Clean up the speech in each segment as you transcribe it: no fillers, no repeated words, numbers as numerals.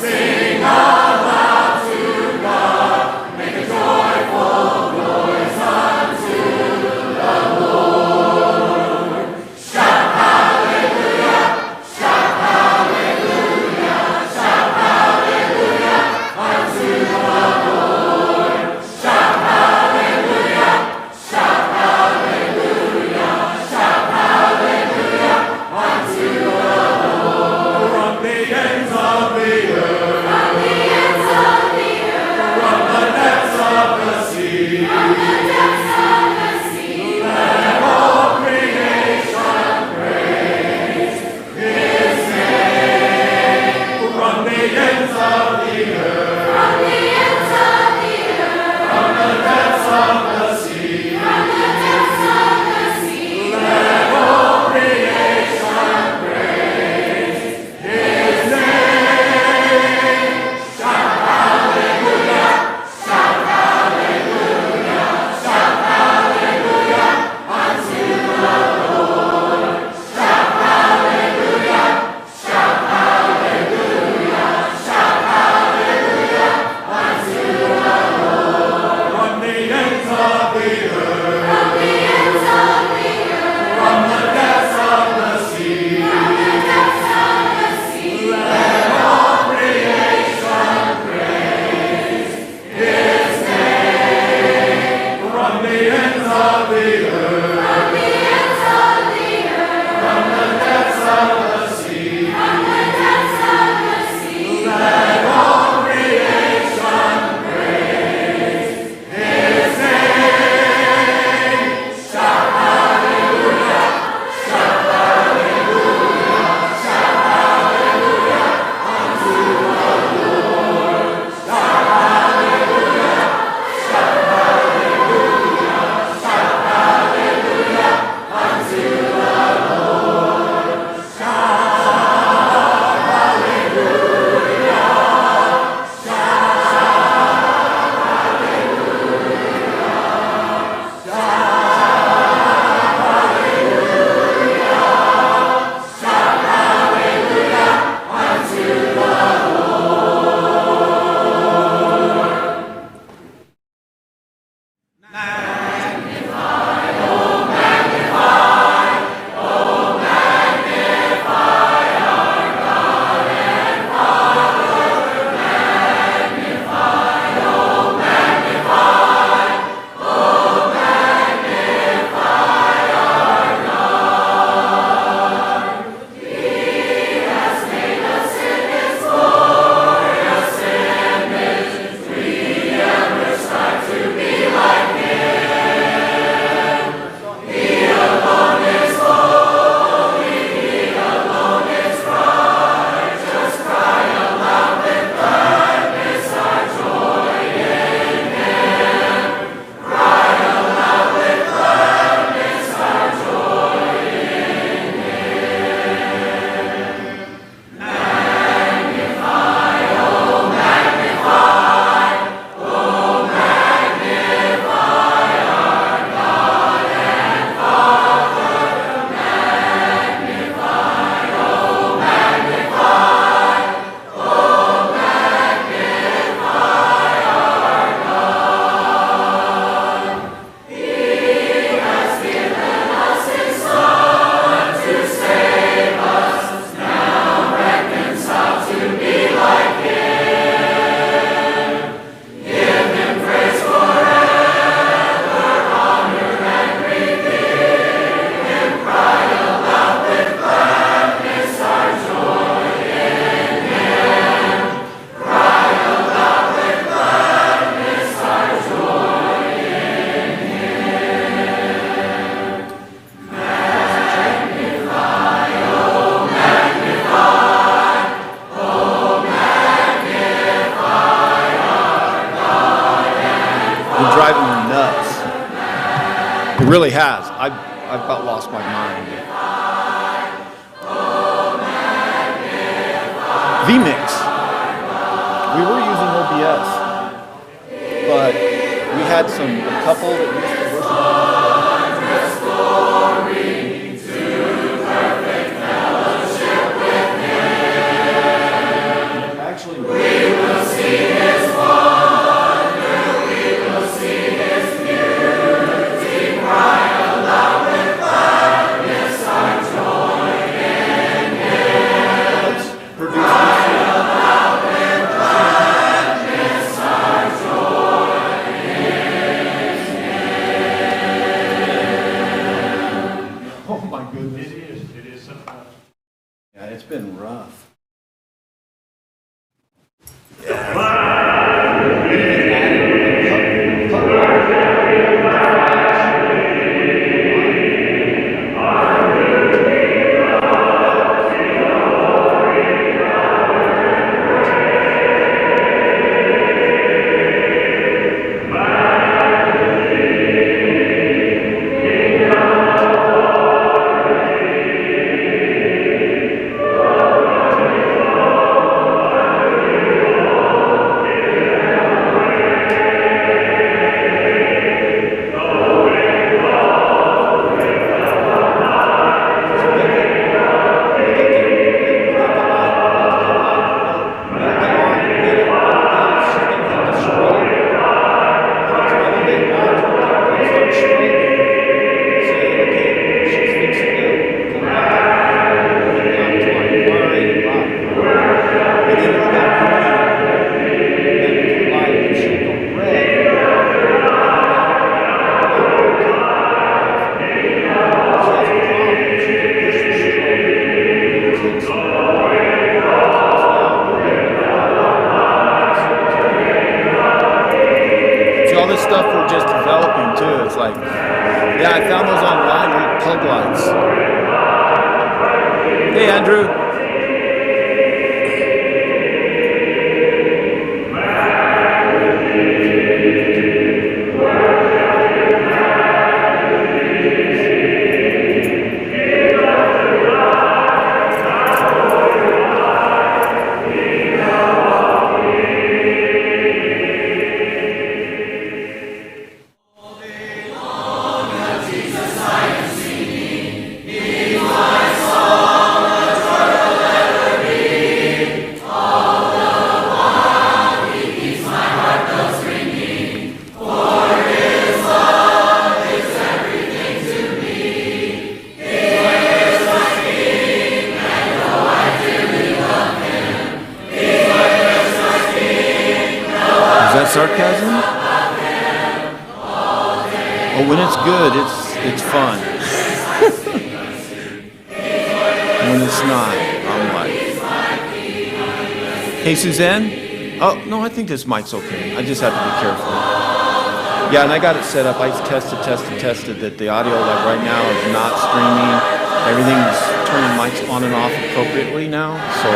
Sing aloud to God. been driving me nuts. It really has. I've about lost my mind. vMix. We were using OBS, but we had a couple that used to work. Actually, we will see His wonder. We will see His beauty. Cry aloud with gladness, our joy in Him. Cry aloud with gladness, our joy in Him. Oh my goodness! It is sometimes. Yeah, it's been rough. Sarcasm? Oh, when it's good, it's fun. When it's not, I'm like, hey, Suzanne? Oh, no, I think this mic's okay. I just have to be careful. Yeah, and I got it set up. I tested that the audio, like right now, is not streaming. Everything's turning mics on and off appropriately now, so...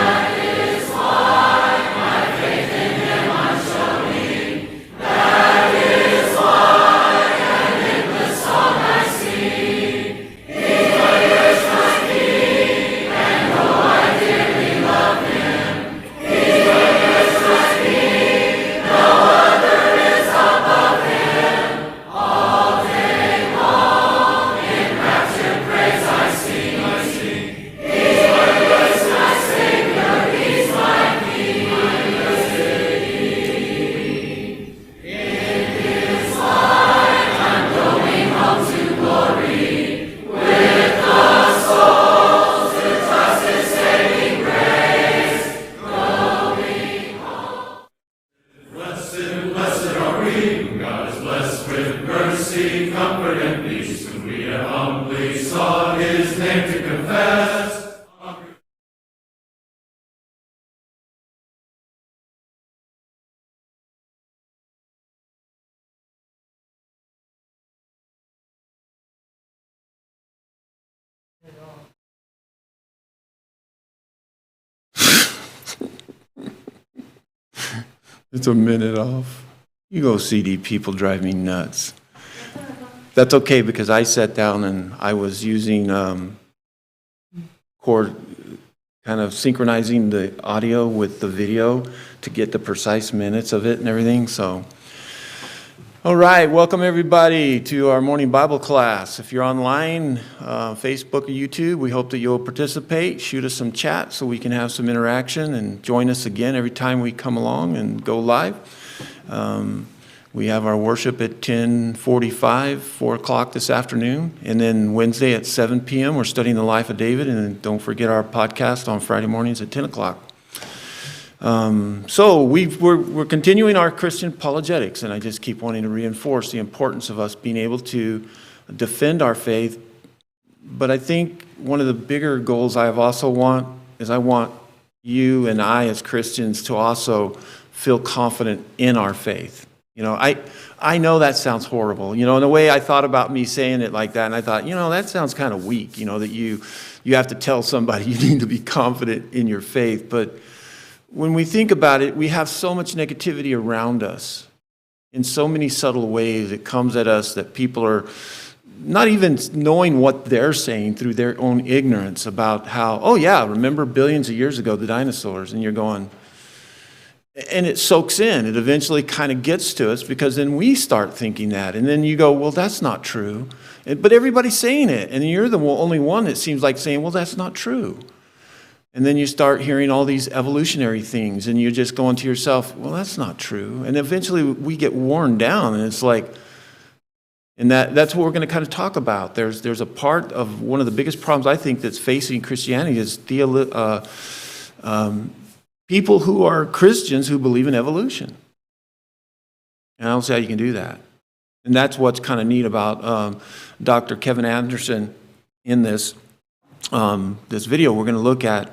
It's a minute off. You go CD people drive me nuts. That's okay because I sat down and I was using kind of synchronizing the audio with the video to get the precise minutes of it and everything. So, all right, welcome everybody to our morning Bible class. If you're online, Facebook or YouTube, we hope that you'll participate. Shoot us some chat so we can have some interaction and join us again every time we come along and go live. We have our worship at 10:45, 4 o'clock this afternoon, and then Wednesday at 7 p.m. we're studying the life of David, and don't forget our podcast on Friday mornings at 10 o'clock. So we're continuing our Christian apologetics, and I just keep wanting to reinforce the importance of us being able to defend our faith. But I think one of the bigger goals I want you and I as Christians to also feel confident in our faith. You know, I know that sounds horrible. You know, in a way I thought about me saying it like that, and I thought, you know, that sounds kind of weak, you know, that you have to tell somebody you need to be confident in your faith. But when we think about it, we have so much negativity around us in so many subtle ways. It comes at us that people are not even knowing what they're saying through their own ignorance about how, oh yeah, remember billions of years ago, the dinosaurs, and you're going, and it soaks in. It eventually kind of gets to us because then we start thinking that. And then you go, well, that's not true. But everybody's saying it. And you're the only one that seems like saying, well, that's not true. And then you start hearing all these evolutionary things. And you're just going to yourself, well, that's not true. And eventually we get worn down. And it's like, and that's what we're going to kind of talk about. There's a part of one of the biggest problems I think that's facing Christianity is people who are Christians who believe in evolution. And I don't see how you can do that. And that's what's kind of neat about Dr. Kevin Anderson in this video we're going to look at.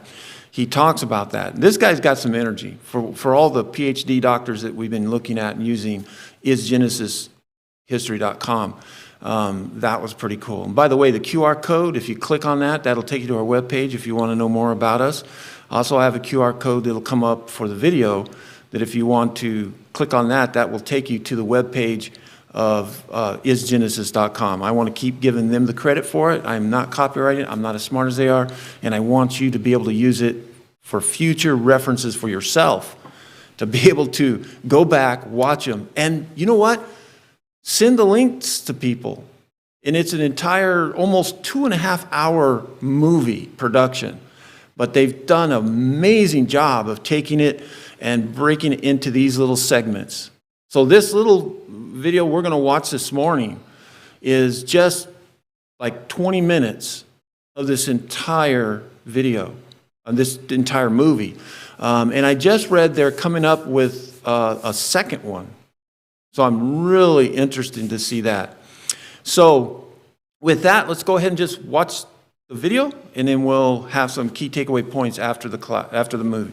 He talks about that. This guy's got some energy. For all the PhD doctors that we've been looking at and using isgenesishistory.com. That was pretty cool. And by the way, the QR code, if you click on that, that'll take you to our webpage if you want to know more about us. Also, I have a QR code that'll come up for the video that if you want to click on that, that will take you to the webpage of isgenesis.com. I want to keep giving them the credit for it. I'm not copyrighting. I'm not as smart as they are. And I want you to be able to use it for future references for yourself, to be able to go back, watch them. And you know what? Send the links to people. And it's an entire, almost 2.5 hour movie production. But they've done an amazing job of taking it and breaking it into these little segments. So this little video we're going to watch this morning is just like 20 minutes of this entire video, of this entire movie. And I just read they're coming up with a second one. So I'm really interested to see that. So with that, let's go ahead and just watch the video, and then we'll have some key takeaway points after the movie.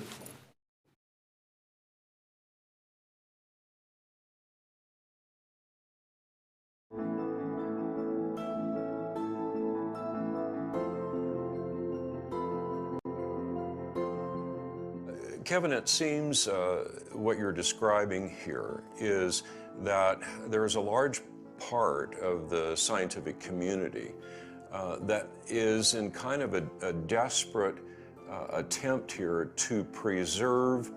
Kevin, it seems what you're describing here is that there is a large part of the scientific community that is in kind of a desperate attempt here to preserve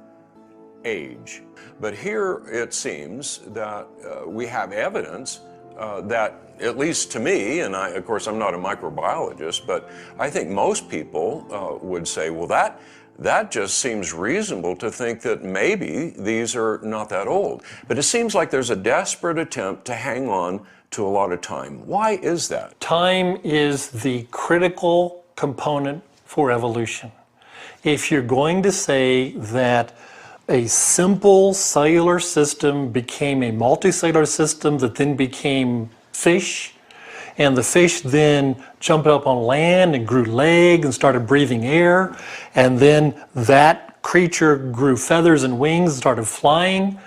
age. But here it seems that we have evidence that, at least to me, and of course I'm not a microbiologist, but I think most people would say, well, that just seems reasonable to think that maybe these are not that old. But it seems like there's a desperate attempt to hang on to a lot of time. Why is that? Time is the critical component for evolution. If you're going to say that a simple cellular system became a multicellular system that then became fish, and the fish then jumped up on land and grew legs and started breathing air, and then that creature grew feathers and wings and started flying.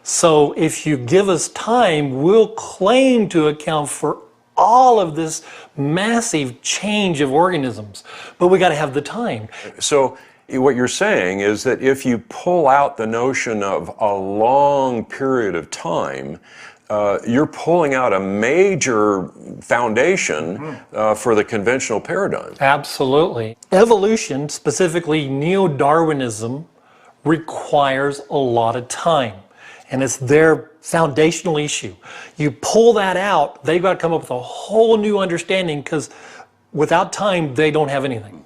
So if you give us time, we'll claim to account for all of this massive change of organisms, but we got to have the time. So What you're saying is that if you pull out the notion of a long period of time, you're pulling out a major foundation for the conventional paradigm. Absolutely. Evolution, specifically neo-Darwinism, requires a lot of time. And it's their foundational issue. You pull that out, they've got to come up with a whole new understanding, because without time, they don't have anything.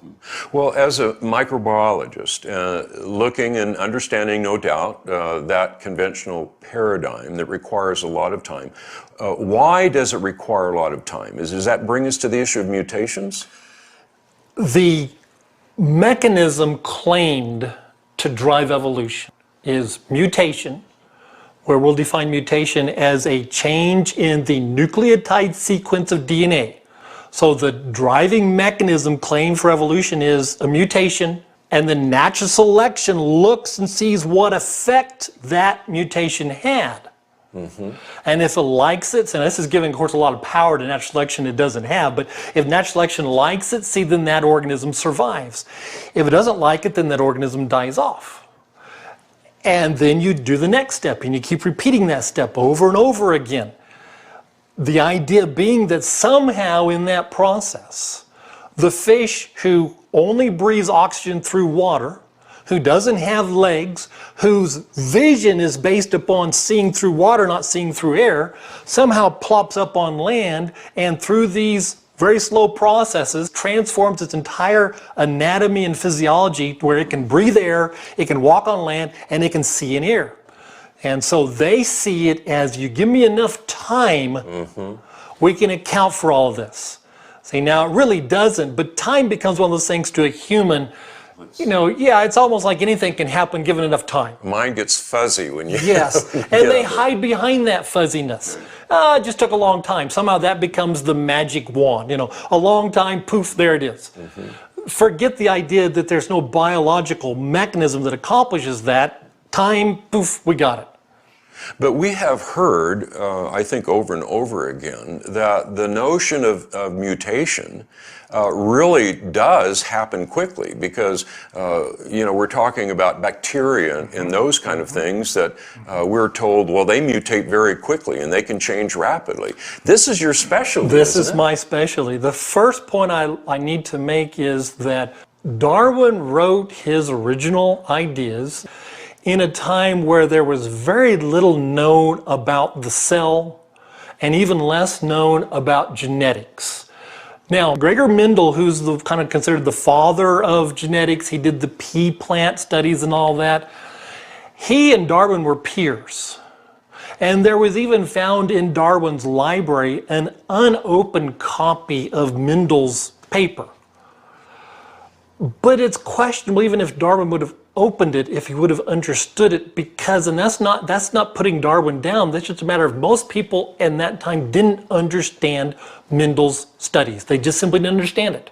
Well, as a microbiologist, looking and understanding, no doubt, that conventional paradigm that requires a lot of time, why does it require a lot of time? Does that bring us to the issue of mutations? The mechanism claimed to drive evolution is mutation, where we'll define mutation as a change in the nucleotide sequence of DNA. So the driving mechanism claimed for evolution is a mutation, and then natural selection looks and sees what effect that mutation had. And if it likes it, and this is giving, of course, a lot of power to natural selection it doesn't have, but if natural selection likes it, see, then that organism survives. If it doesn't like it, then that organism dies off. And then you do the next step, and you keep repeating that step over and over again. The idea being that somehow in that process, the fish who only breathes oxygen through water, who doesn't have legs, whose vision is based upon seeing through water, not seeing through air, somehow plops up on land, and through these very slow processes transforms its entire anatomy and physiology where it can breathe air, it can walk on land, and it can see in air. And so they see it as, you give me enough time, we can account for all of this. See, now it really doesn't, but time becomes one of those things to a human, you know, yeah, it's almost like anything can happen given enough time. Mine gets fuzzy when you... Yes, and they hide behind that fuzziness. It just took a long time. Somehow that becomes the magic wand, you know, a long time, poof, there it is. Forget the idea that there's no biological mechanism that accomplishes that. Time, poof, we got it. But we have heard, I think over and over again, that the notion of mutation really does happen quickly, because, you know, we're talking about bacteria and those kind of things that we're told, well, they mutate very quickly and they can change rapidly. This is your specialty, This is isn't it? my specialty. The first point I need to make is that Darwin wrote his original ideas in a time where there was very little known about the cell and even less known about genetics. Now, Gregor Mendel, who's kind of considered the father of genetics, he did the pea plant studies and all that, he and Darwin were peers. And there was even found in Darwin's library an unopened copy of Mendel's paper. But it's questionable even if Darwin would have opened it, if he would have understood it, because, and that's not putting Darwin down, that's just a matter of most people in that time didn't understand Mendel's studies. They just simply didn't understand it.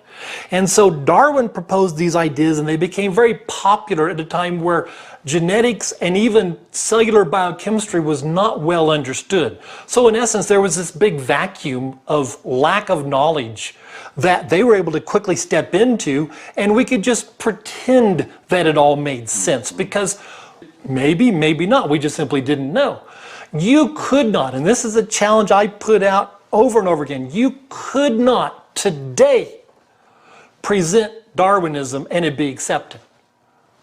And so Darwin proposed these ideas, and they became very popular at a time where genetics and even cellular biochemistry was not well understood. So in essence, there was this big vacuum of lack of knowledge that they were able to quickly step into, and we could just pretend that it all made sense, because maybe, maybe not, we just simply didn't know. You could not, and this is a challenge I put out over and over again, you could not today present Darwinism and it be accepted,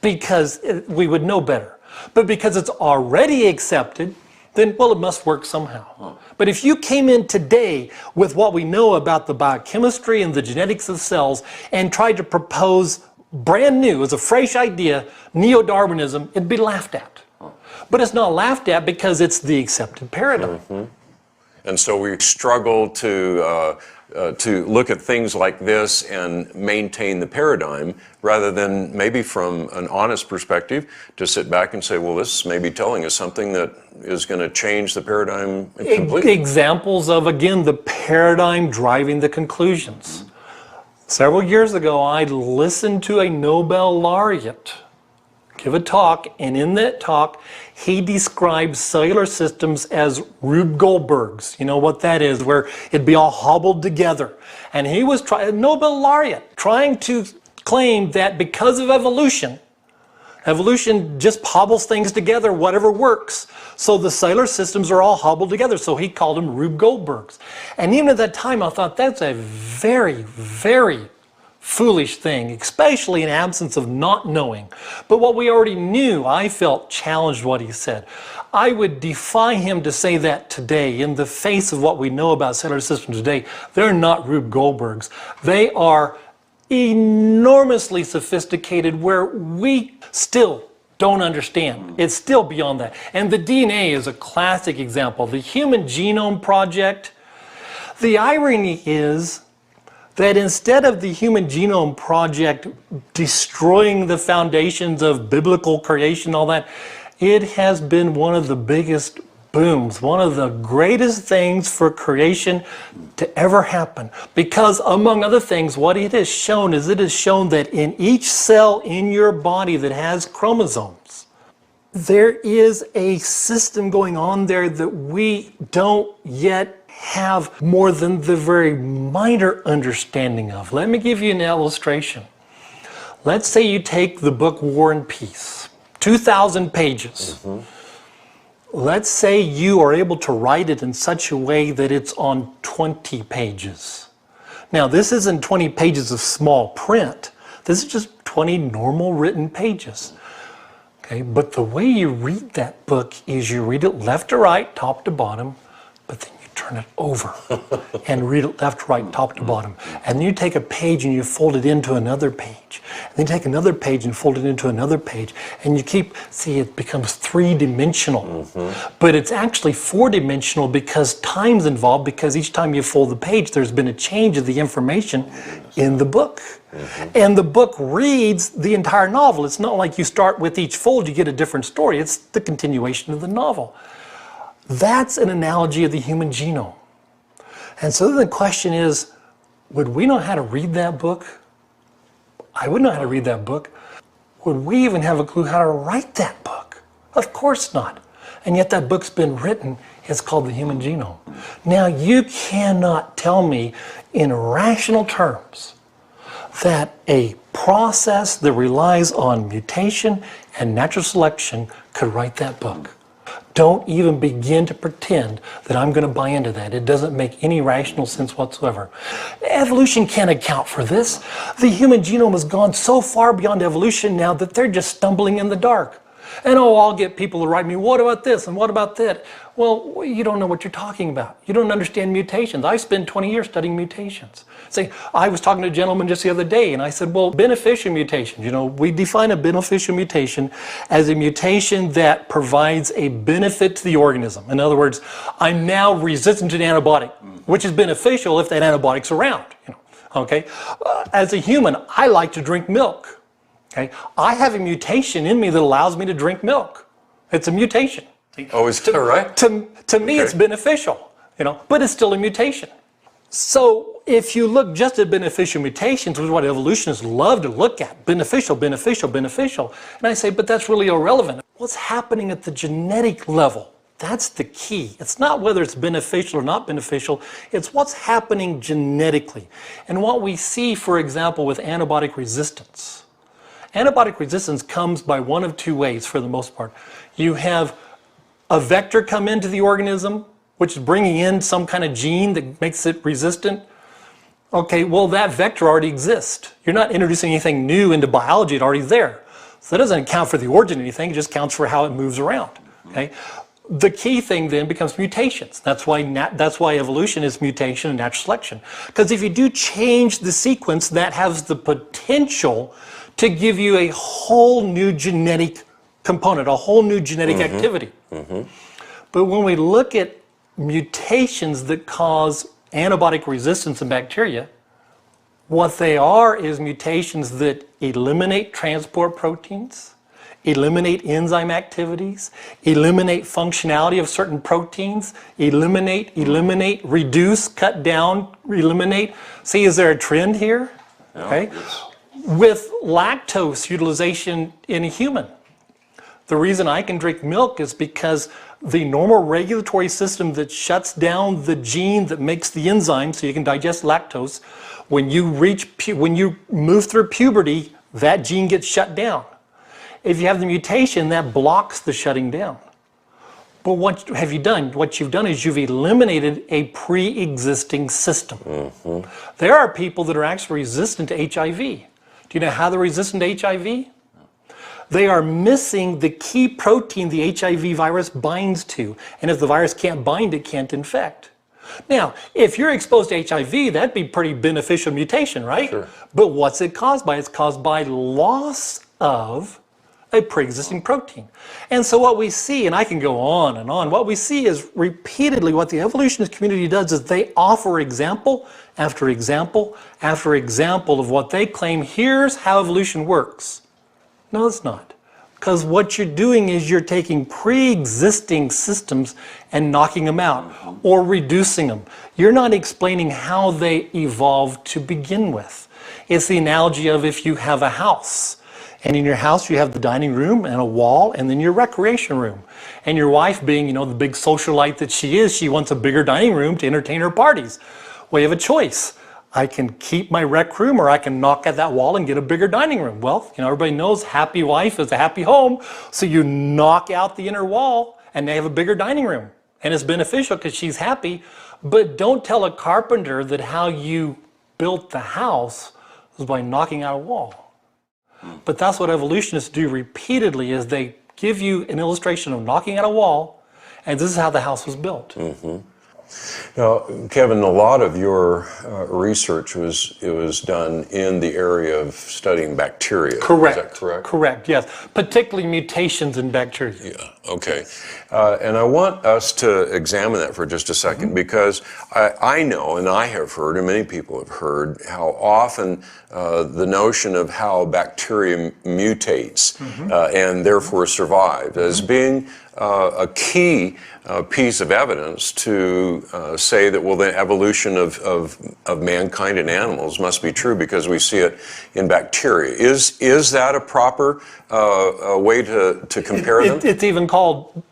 because we would know better. But because it's already accepted, then, well, it must work somehow. But if you came in today with what we know about the biochemistry and the genetics of cells and tried to propose brand new, as a fresh idea, neo-Darwinism, it'd be laughed at. But it's not laughed at because it's the accepted paradigm. And so we struggle to look at things like this and maintain the paradigm, rather than maybe from an honest perspective to sit back and say, well, this may be telling us something that is going to change the paradigm completely. Examples of, again, the paradigm driving the conclusions. Several years ago, I listened to a Nobel laureate give a talk, and in that talk, he described cellular systems as Rube Goldbergs. You know what that is, where it'd be all hobbled together. And he was a Nobel laureate trying to claim that because of evolution, Evolution just hobbles things together, whatever works. So the cellular systems are all hobbled together. So he called them Rube Goldbergs. And even at that time, I thought that's a very, very foolish thing, especially in absence of not knowing. But what we already knew, I felt challenged what he said. I would defy him to say that today in the face of what we know about cellular systems today. They're not Rube Goldbergs. They are enormously sophisticated where we still don't understand. It's still beyond that. And the DNA is a classic example. The Human Genome Project, the irony is that instead of the Human Genome Project destroying the foundations of biblical creation, all that, it has been one of the biggest booms, one of the greatest things for creation to ever happen. Because among other things, what it has shown is it has shown that in each cell in your body that has chromosomes, there is a system going on there that we don't yet have more than the very minor understanding of. Let me give you an illustration. Let's say you take the book War and Peace, 2,000 pages. Let's say you are able to write it in such a way that it's on 20 pages. Now, this isn't 20 pages of small print. This is just 20 normal written pages. Okay, but the way you read that book is you read it left to right, top to bottom, but then you turn it over and read it left, right, top to bottom. And then you take a page and you fold it into another page. And then you take another page and fold it into another page. And you see, it becomes three-dimensional. But it's actually four-dimensional because time's involved, because each time you fold the page, there's been a change of the information in the book. And the book reads the entire novel. It's not like you start with each fold, you get a different story. It's the continuation of the novel. That's an analogy of the human genome. And so the question is, would we know how to read that book? I would know how to read that book. Would we even have a clue how to write that book? Of course not. And yet that book's been written. It's called the Human Genome. Now, you cannot tell me in rational terms that a process that relies on mutation and natural selection could write that book. Don't even begin to pretend that I'm going to buy into that. It doesn't make any rational sense whatsoever. Evolution can't account for this. The human genome has gone so far beyond evolution now that they're just stumbling in the dark. And I'll get people to write me, what about this and what about that? Well, you don't know what you're talking about. You don't understand mutations. I spent 20 years studying mutations. Say, I was talking to a gentleman just the other day, and I said, well, beneficial mutations, we define a beneficial mutation as a mutation that provides a benefit to the organism. In other words, I'm now resistant to an antibiotic, which is beneficial if that antibiotic's around. Okay? As a human, I like to drink milk. Okay? I have a mutation in me that allows me to drink milk. It's a mutation. Oh, is that right? To me, it's beneficial, but it's still a mutation. So if you look just at beneficial mutations, which is what evolutionists love to look at, beneficial, beneficial, beneficial, and I say, but that's really irrelevant. What's happening at the genetic level? That's the key. It's not whether it's beneficial or not beneficial, it's what's happening genetically. And what we see, for example, with antibiotic resistance. Antibiotic resistance comes by one of two ways for the most part. You have a vector come into the organism, which is bringing in some kind of gene that makes it resistant. Okay, well, that vector already exists. You're not introducing anything new into biology, it's already there. So that doesn't account for the origin of anything, it just counts for how it moves around. Okay? The key thing then becomes mutations. That's why evolution is mutation and natural selection. Because if you do change the sequence, that has the potential to give you a whole new genetic component, a whole new genetic activity. But when we look at mutations that cause antibiotic resistance in bacteria, what they are is mutations that eliminate transport proteins, eliminate enzyme activities, eliminate functionality of certain proteins, eliminate, reduce, cut down, eliminate. See, is there a trend here? Yeah, okay. With lactose utilization in a human. The reason I can drink milk is because the normal regulatory system that shuts down the gene that makes the enzyme so you can digest lactose, when you move through puberty, that gene gets shut down. If you have the mutation, that blocks the shutting down. But what have you done? What you've done is you've eliminated a pre-existing system. There are people that are actually resistant to HIV. Do you know how they're resistant to HIV? They are missing the key protein the HIV virus binds to. And if the virus can't bind, it can't infect. Now, if you're exposed to HIV, that'd be pretty beneficial mutation, right? Sure. But what's it caused by? It's caused by loss of a pre-existing protein. And so what we see, and I can go on and on, what we see is repeatedly what the evolutionist community does is they offer example after example after example of what they claim, here's how evolution works. No, it's not. Because what you're doing is you're taking pre-existing systems and knocking them out or reducing them. You're not explaining how they evolved to begin with. It's the analogy of if you have a house, and in your house you have the dining room and a wall and then your recreation room. And your wife, being, the big socialite that she is, she wants a bigger dining room to entertain her parties. Well, you have a choice. I can keep my rec room, or I can knock at that wall and get a bigger dining room. Well, everybody knows happy wife is a happy home. So you knock out the inner wall and they have a bigger dining room. And it's beneficial because she's happy. But don't tell a carpenter that how you built the house was by knocking out a wall. But that's what evolutionists do repeatedly, is they give you an illustration of knocking out a wall, and this is how the house was built. Now, Kevin, a lot of your research was done in the area of studying bacteria. Correct. Is that correct? Correct, yes. Particularly mutations in bacteria. Yeah, okay. And I want us to examine that for just a second, because I know, and I have heard, and many people have heard, how often the notion of how bacteria mutates and therefore survive as being a key piece of evidence to say that, well, the evolution of mankind and animals must be true because we see it in bacteria. Is that a proper way to compare them? It's even called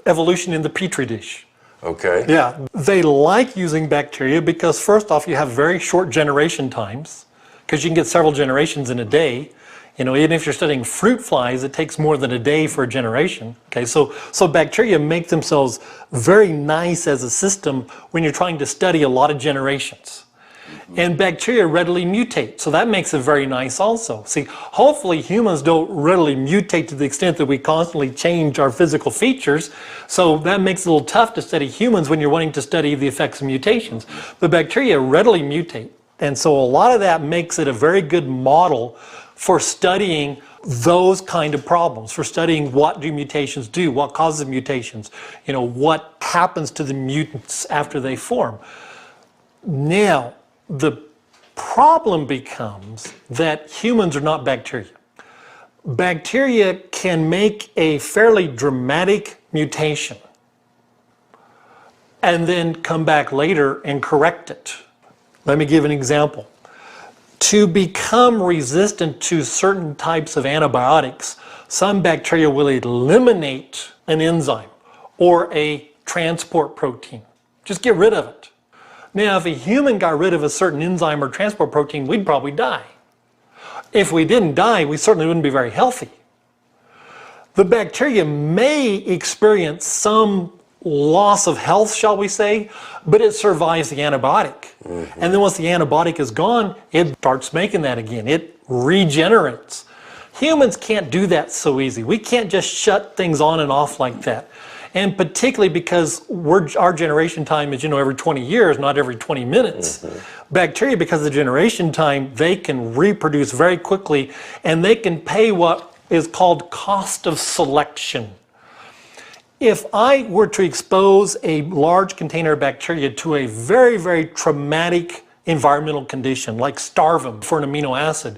evolution in the Petri dish. Okay. Yeah, they like using bacteria because first off, you have very short generation times, because you can get several generations in a day. Even if you're studying fruit flies, it takes more than a day for a generation. Okay, so bacteria make themselves very nice as a system when you're trying to study a lot of generations. And bacteria readily mutate, so that makes it very nice also. See, hopefully humans don't readily mutate to the extent that we constantly change our physical features, so that makes it a little tough to study humans when you're wanting to study the effects of mutations. But bacteria readily mutate, and so a lot of that makes it a very good model for studying those kind of problems, for studying what do mutations do, what causes mutations, what happens to the mutants after they form. Now, the problem becomes that humans are not bacteria. Bacteria can make a fairly dramatic mutation and then come back later and correct it. Let me give an example. To become resistant to certain types of antibiotics, some bacteria will eliminate an enzyme or a transport protein. Just get rid of it. Now, if a human got rid of a certain enzyme or transport protein, we'd probably die. If we didn't die, we certainly wouldn't be very healthy. The bacteria may experience some loss of health, shall we say, but it survives the antibiotic. And then once the antibiotic is gone, it starts making that again. It regenerates. Humans can't do that so easy. We can't just shut things on and off like that. And particularly because our generation time is, every 20 years, not every 20 minutes. Bacteria, because of the generation time, they can reproduce very quickly, and they can pay what is called cost of selection. If I were to expose a large container of bacteria to a very, very traumatic environmental condition, like starve them for an amino acid,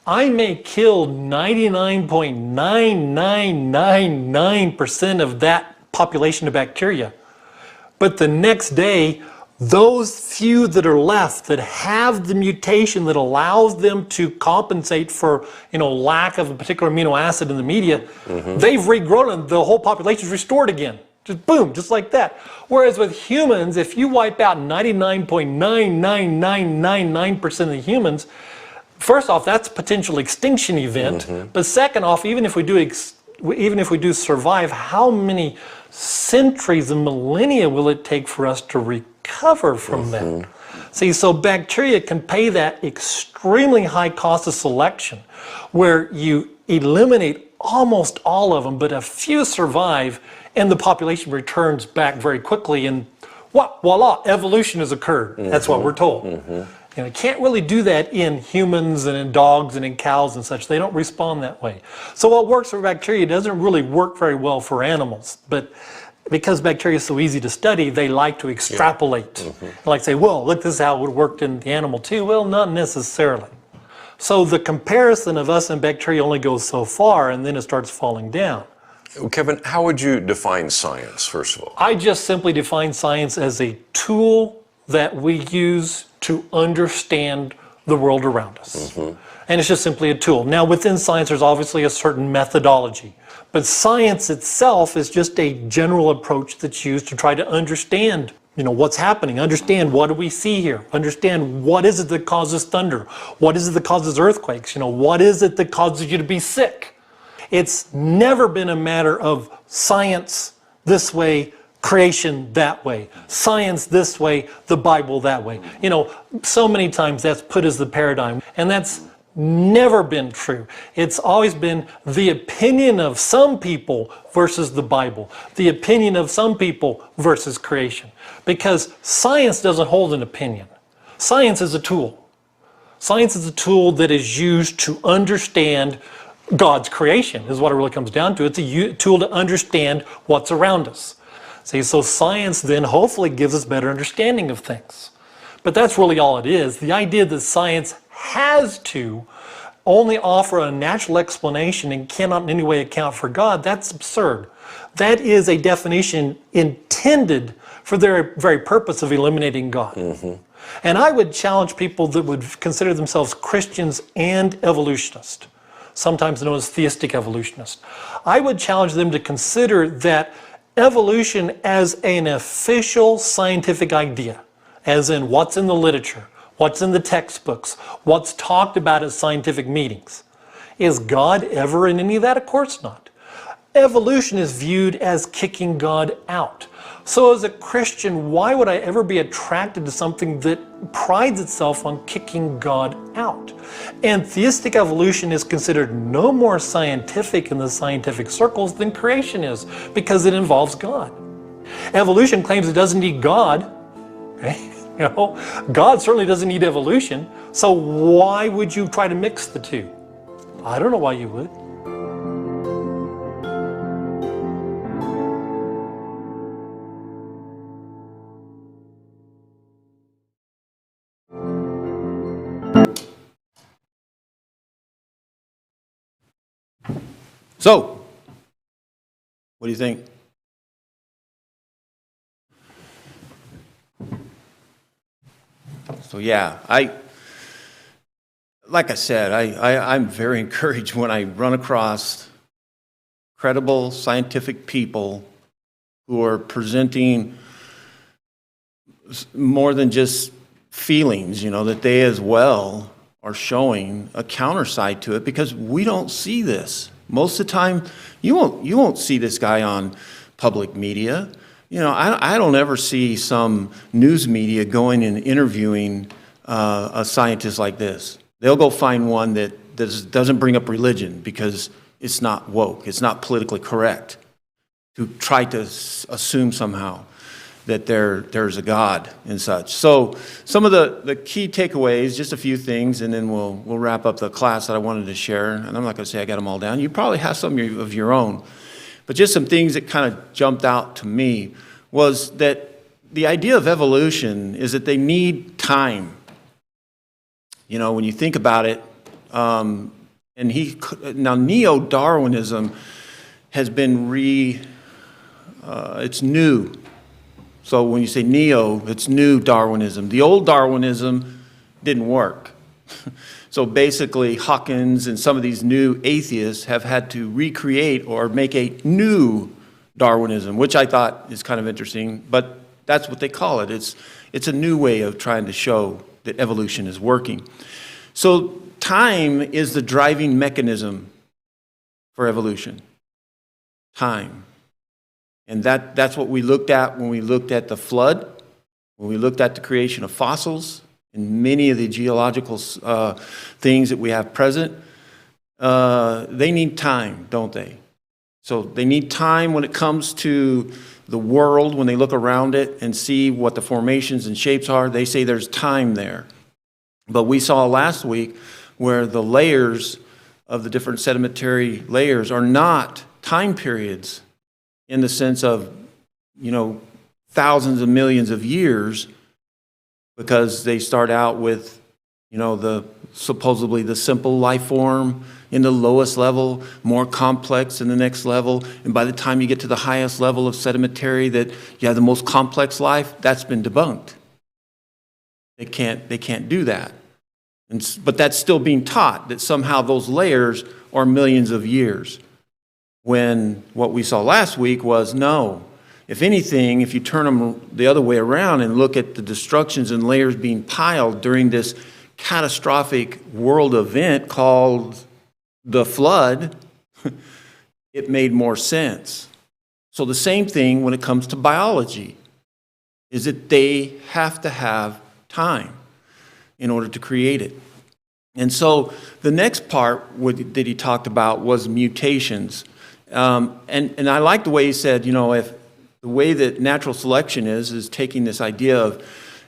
I may kill 99.9999% of that population of bacteria. But the next day, those few that are left that have the mutation that allows them to compensate for, lack of a particular amino acid in the media, they've regrown and the whole population is restored again. Just boom, just like that. Whereas with humans, if you wipe out 99.99999% of the humans, first off, that's a potential extinction event. But second off, even if we do survive, how many centuries and millennia will it take for us to recover from that? See, so bacteria can pay that extremely high cost of selection, where you eliminate almost all of them, but a few survive, and the population returns back very quickly, and voila, evolution has occurred. That's what we're told. You know, you can't really do that in humans and in dogs and in cows and such. They don't respond that way. So what works for bacteria doesn't really work very well for animals. But because bacteria is so easy to study, they like to extrapolate. They like to say, well, look, this is how it would work in the animal too. Well, not necessarily. So the comparison of us and bacteria only goes so far, and then it starts falling down. Kevin, how would you define science, first of all? I just simply define science as a tool that we use to understand the world around us. And it's just simply a tool. Now, within science, there's obviously a certain methodology. But science itself is just a general approach that's used to try to understand, you know, what's happening, understand what do we see here, understand what is it that causes thunder, what is it that causes earthquakes, you know, what is it that causes you to be sick. It's never been a matter of science this way, creation that way, science this way, the Bible that way. You know, so many times that's put as the paradigm, and that's never been true. It's always been the opinion of some people versus the Bible, the opinion of some people versus creation. Because science doesn't hold an opinion. Science is a tool. Science is a tool that is used to understand God's creation, is what it really comes down to. It's a tool to understand what's around us. See, so science then hopefully gives us better understanding of things. But that's really all it is. The idea that science has to only offer a natural explanation and cannot in any way account for God, that's absurd. That is a definition intended for their very purpose of eliminating God. And I would challenge people that would consider themselves Christians and evolutionists, sometimes known as theistic evolutionists. I would challenge them to consider that evolution as an official scientific idea, as in what's in the literature, what's in the textbooks, what's talked about at scientific meetings. Is God ever in any of that? Of course not. Evolution is viewed as kicking God out. So as a Christian, why would I ever be attracted to something that prides itself on kicking God out? And theistic evolution is considered no more scientific in the scientific circles than creation is, because it involves God. Evolution claims it doesn't need God. Okay? You know, God certainly doesn't need evolution. So why would you try to mix the two? I don't know why you would. So, what do you think? So yeah, like I said, I'm very encouraged when I run across credible scientific people who are presenting more than just feelings, you know, that they as well are showing a counter side to it, because we don't see this. Most of the time, you won't see this guy on public media. You know, I don't ever see some news media going and interviewing a scientist like this. They'll go find one that doesn't bring up religion because it's not woke, it's not politically correct, to try to assume somehow that there's a God and such. So some of the key takeaways, just a few things, and then we'll wrap up the class that I wanted to share. And I'm not going to say I got them all down. You probably have some of your own. But just some things that kind of jumped out to me was that the idea of evolution is that they need time. You know, when you think about it, now neo-Darwinism has been it's new. So when you say neo, it's new Darwinism. The old Darwinism didn't work. So basically, Hawkins and some of these new atheists have had to recreate or make a new Darwinism, which I thought is kind of interesting, but that's what they call it. It's a new way of trying to show that evolution is working. So time is the driving mechanism for evolution. Time. And that's what we looked at when we looked at the flood, when we looked at the creation of fossils, and many of the geological things that we have present. They need time, don't they? So they need time when it comes to the world, when they look around it and see what the formations and shapes are. They say there's time there. But we saw last week where the layers of the different sedimentary layers are not time periods in the sense of, thousands of millions of years, because they start out with, supposedly the simple life form in the lowest level, more complex in the next level, and by the time you get to the highest level of sedimentary that you have the most complex life, that's been debunked. They can't do that. But that's still being taught, that somehow those layers are millions of years. When what we saw last week was no. If anything, if you turn them the other way around and look at the destructions and layers being piled during this catastrophic world event called the flood, it made more sense. So the same thing when it comes to biology, is that they have to have time in order to create it. And so the next part that he talked about was mutations. And I like the way he said, if the way that natural selection is taking this idea of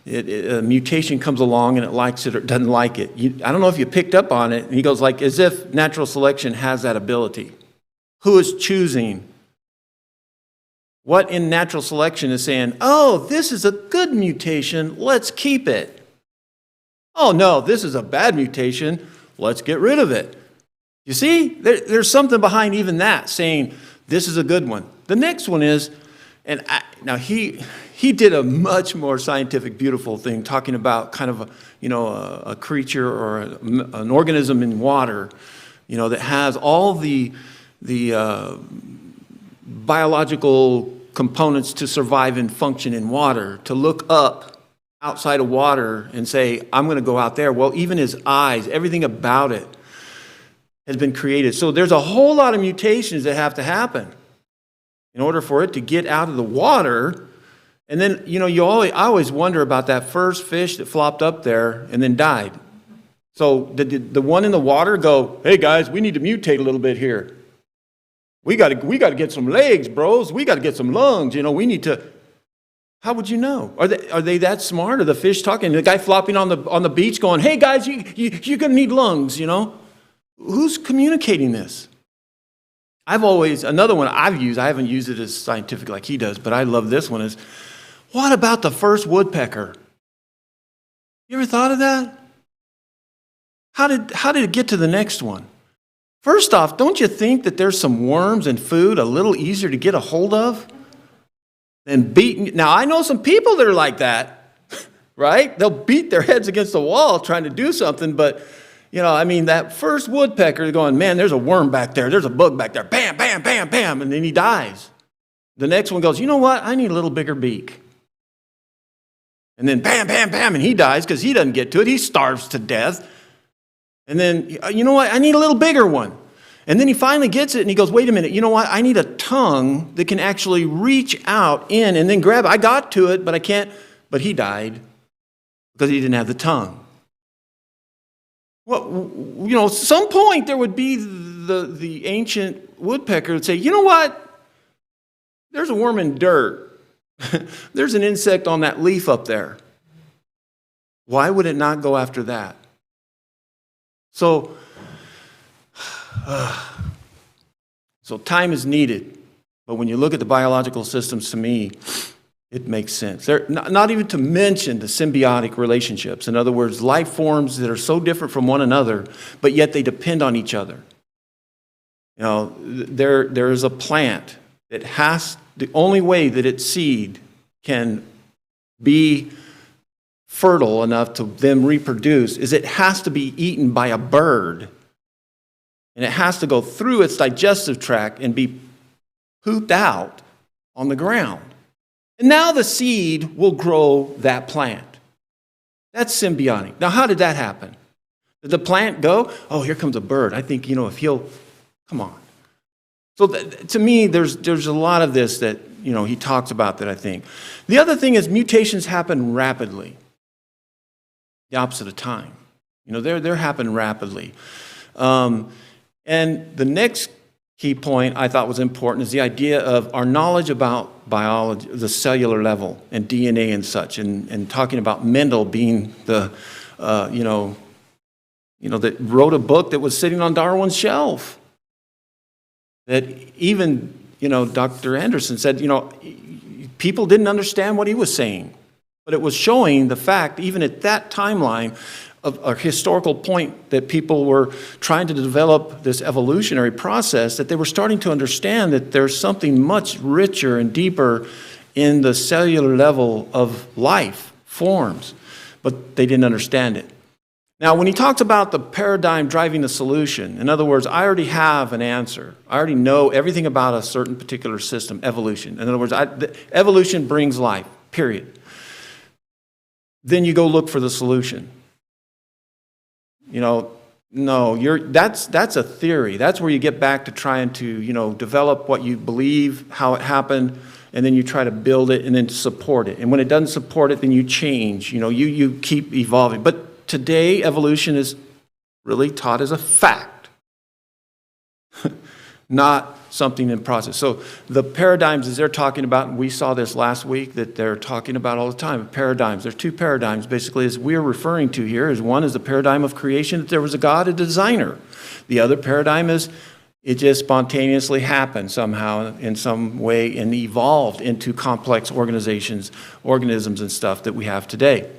a mutation comes along and it likes it or doesn't like it. I don't know if you picked up on it. And he goes like, as if natural selection has that ability. Who is choosing? What in natural selection is saying, oh, this is a good mutation, let's keep it. Oh no, this is a bad mutation, let's get rid of it. You see, there's something behind even that, saying this is a good one. The next one is, now he did a much more scientific, beautiful thing, talking about kind of a creature or an organism in water, that has all the biological components to survive and function in water, to look up outside of water and say, I'm going to go out there. Well, even his eyes, everything about it has been created. So there's a whole lot of mutations that have to happen in order for it to get out of the water. And then, I always wonder about that first fish that flopped up there and then died. So did the one in the water go, hey guys, we need to mutate a little bit here. We got to get some legs, bros. We got to get some lungs. We need to. How would you know? Are they that smart? Are the fish talking? The guy flopping on the beach going, hey guys, you're going to need lungs, Who's communicating this? Another one I've used, I haven't used it as scientific like he does, but I love this one, is, what about the first woodpecker? You ever thought of that? How did it get to the next one? First off, don't you think that there's some worms and food a little easier to get a hold of than beating? Now, I know some people that are like that, right? They'll beat their heads against the wall trying to do something, but that first woodpecker going, man, there's a worm back there. There's a bug back there. Bam, bam, bam, bam. And then he dies. The next one goes, you know what? I need a little bigger beak. And then bam, bam, bam. And he dies because he doesn't get to it. He starves to death. And then, you know what? I need a little bigger one. And then he finally gets it and he goes, wait a minute. You know what? I need a tongue that can actually reach out in and then grab it. I got to it, but I can't. But he died because he didn't have the tongue. Well, at some point there would be the ancient woodpecker would say, you know what? There's a worm in dirt. There's an insect on that leaf up there. Why would it not go after that? So time is needed. But when you look at the biological systems, to me, it makes sense. Not even to mention the symbiotic relationships. In other words, life forms that are so different from one another, but yet they depend on each other. There is a plant that the only way that its seed can be fertile enough to then reproduce is it has to be eaten by a bird. And it has to go through its digestive tract and be pooped out on the ground. And now the seed will grow that plant. That's symbiotic. Now, how did that happen? Did the plant go? Oh, here comes a bird. I think, if he'll, come on. So to me, there's a lot of this that, he talks about that I think. The other thing is mutations happen rapidly. The opposite of time. They're happening rapidly. And the next key point I thought was important is the idea of our knowledge about biology, the cellular level and DNA and such, and talking about Mendel being the, that wrote a book that was sitting on Darwin's shelf. That even, Dr. Anderson said, people didn't understand what he was saying. But it was showing the fact, even at that timeline, of a historical point that people were trying to develop this evolutionary process, that they were starting to understand that there's something much richer and deeper in the cellular level of life forms, but they didn't understand it. Now, when he talks about the paradigm driving the solution, in other words, I already have an answer. I already know everything about a certain particular system, evolution. In other words, evolution brings life, period. Then you go look for the solution. No, that's a theory. That's where you get back to trying to, develop what you believe, how it happened, and then you try to build it and then support it. And when it doesn't support it, then you change. You keep evolving. But today, evolution is really taught as a fact, not something in process. So the paradigms, as they're talking about, and we saw this last week, that they're talking about all the time, paradigms. There's two paradigms, basically, as we're referring to here. Is one is the paradigm of creation, that there was a God, a designer. The other paradigm is it just spontaneously happened somehow in some way and evolved into complex organisms and stuff that we have today.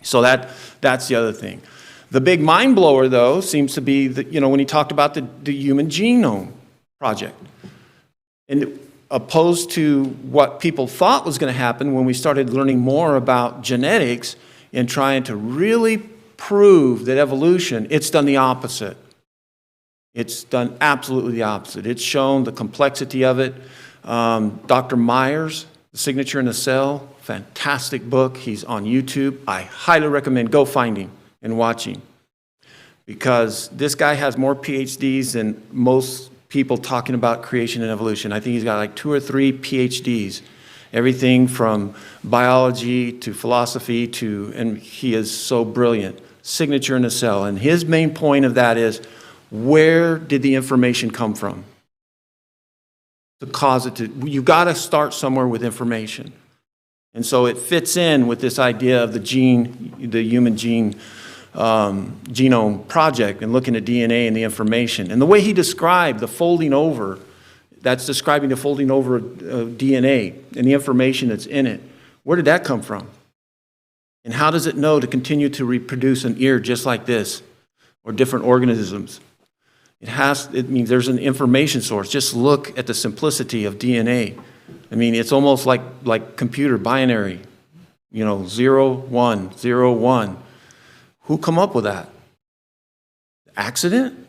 So that's the other thing. The big mind blower, though, seems to be that, when he talked about the Human Genome Project. And opposed to what people thought was going to happen when we started learning more about genetics and trying to really prove that evolution, it's done the opposite. It's done absolutely the opposite. It's shown the complexity of it. Dr. Myers, The Signature in the Cell, fantastic book. He's on YouTube. I highly recommend go find him and watch him, because this guy has more PhDs than most people talking about creation and evolution. I think he's got like 2 or 3 PhDs, everything from biology to philosophy and he is so brilliant. Signature in a Cell. And his main point of that is, where did the information come from? To cause it to, you got to start somewhere with information. And so it fits in with this idea of the Human Genome Project and looking at DNA and the information. And the way he described the folding over, that's describing the folding over of DNA and the information that's in it. Where did that come from? And how does it know to continue to reproduce an ear just like this, or different organisms? It means there's an information source. Just look at the simplicity of DNA. I mean, it's almost like computer binary, 0, 1, 0, 1. Who come up with that? Accident?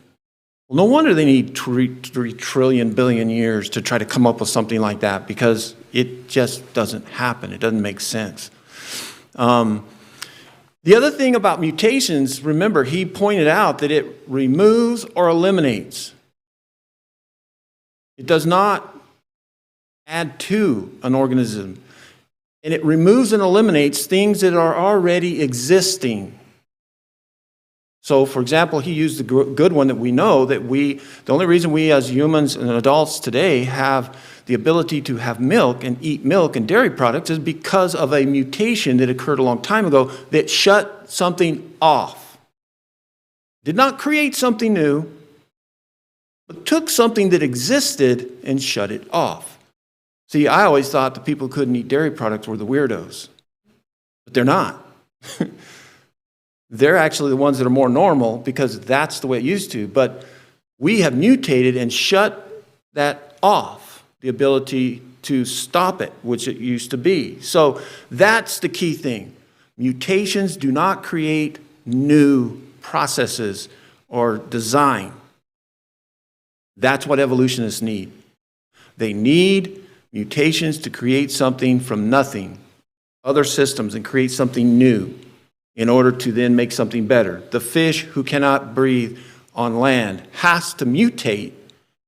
Well, no wonder they need 3 trillion billion years to try to come up with something like that, because it just doesn't happen. It doesn't make sense. The other thing about mutations, remember, he pointed out that it removes or eliminates. It does not add to an organism. And it removes and eliminates things that are already existing. So, for example, he used the good one that we know, that the only reason we as humans and adults today have the ability to have milk and eat milk and dairy products is because of a mutation that occurred a long time ago that shut something off. Did not create something new, but took something that existed and shut it off. See, I always thought the people who couldn't eat dairy products were the weirdos, but they're not. They're actually the ones that are more normal, because that's the way it used to. But we have mutated and shut that off, the ability to stop it, which it used to be. So that's the key thing. Mutations do not create new processes or design. That's what evolutionists need. They need mutations to create something from nothing, other systems, and create something new. in order to then make something better. The fish who cannot breathe on land has to mutate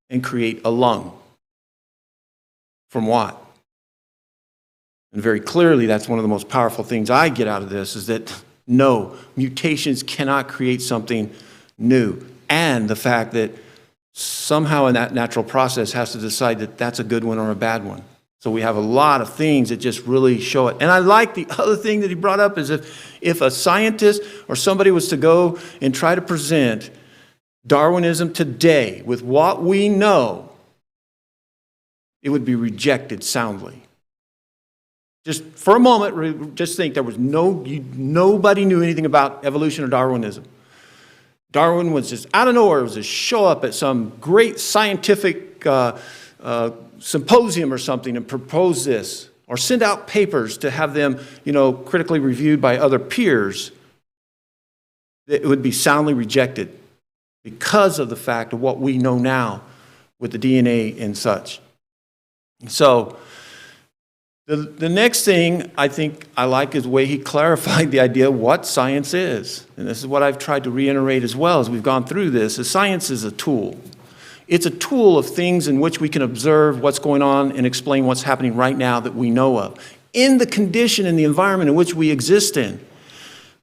and create a lung. From what? And very clearly, that's one of the most powerful things I get out of this, is that no, mutations cannot create something new. And the fact that somehow in that natural process has to decide that that's a good one or a bad one. So we have a lot of things that just really show it. And I like the other thing that he brought up is if a scientist or somebody was to go and try to present Darwinism today with what we know, it would be rejected soundly. Just for a moment, just think there was nobody knew anything about evolution or Darwinism. Darwin was just out of nowhere, was just show up at some great scientific symposium or something and propose this, or send out papers to have them, critically reviewed by other peers. It would be soundly rejected because of the fact of what we know now with the DNA and such. So the next thing I think I like is the way he clarified the idea of what science is. And this is what I've tried to reiterate as well as we've gone through this, is science is a tool. It's a tool of things in which we can observe what's going on and explain what's happening right now that we know of, in the condition and the environment in which we exist in.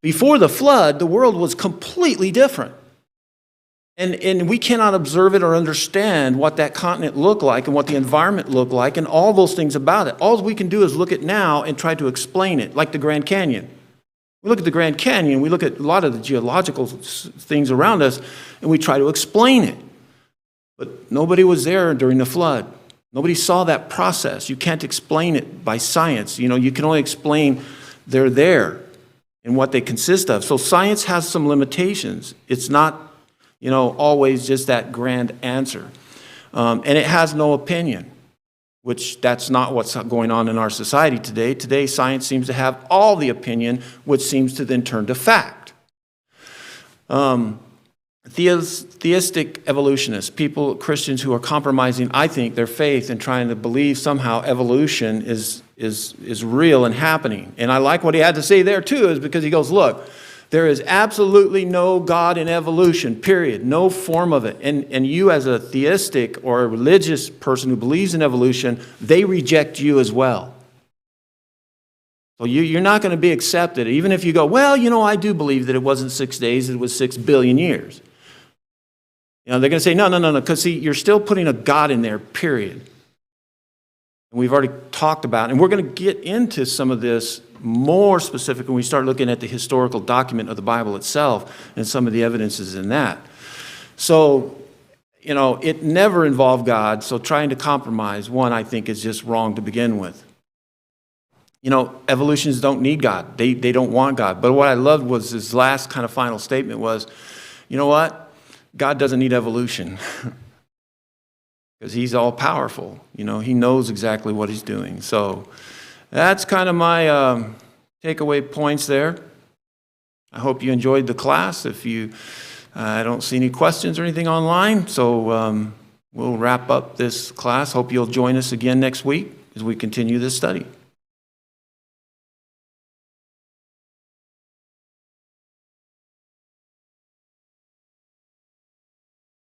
Before the flood, the world was completely different. And we cannot observe it or understand what that continent looked like and what the environment looked like and all those things about it. All we can do is look at now and try to explain it, like the Grand Canyon. We look at the Grand Canyon, we look at a lot of the geological things around us, and we try to explain it. But nobody was there during the flood. Nobody saw that process. You can't explain it by science. You can only explain they're there and what they consist of. So science has some limitations. It's not always just that grand answer. And it has no opinion, which that's not what's going on in our society today. Today, science seems to have all the opinion, which seems to then turn to fact. Theistic evolutionists, Christians who are compromising, I think, their faith and trying to believe somehow evolution is real and happening. And I like what he had to say there, too, is because he goes, look, there is absolutely no God in evolution, period. No form of it. And you as a theistic or a religious person who believes in evolution, they reject you as well. So you're not going to be accepted, even if you go, well, I do believe that it wasn't 6 days, it was 6 billion years. They're going to say, no, because see, you're still putting a God in there, period. And we've already talked about, and we're going to get into some of this more specific when we start looking at the historical document of the Bible itself and some of the evidences in that. So, it never involved God, so trying to compromise, one, I think, is just wrong to begin with. Evolutionists don't need God. They don't want God. But what I loved was his last kind of final statement was, you know what? God doesn't need evolution because he's all powerful. He knows exactly what he's doing. So that's kind of my takeaway points there. I hope you enjoyed the class. If you, I don't see any questions or anything online, so we'll wrap up this class. Hope you'll join us again next week as we continue this study.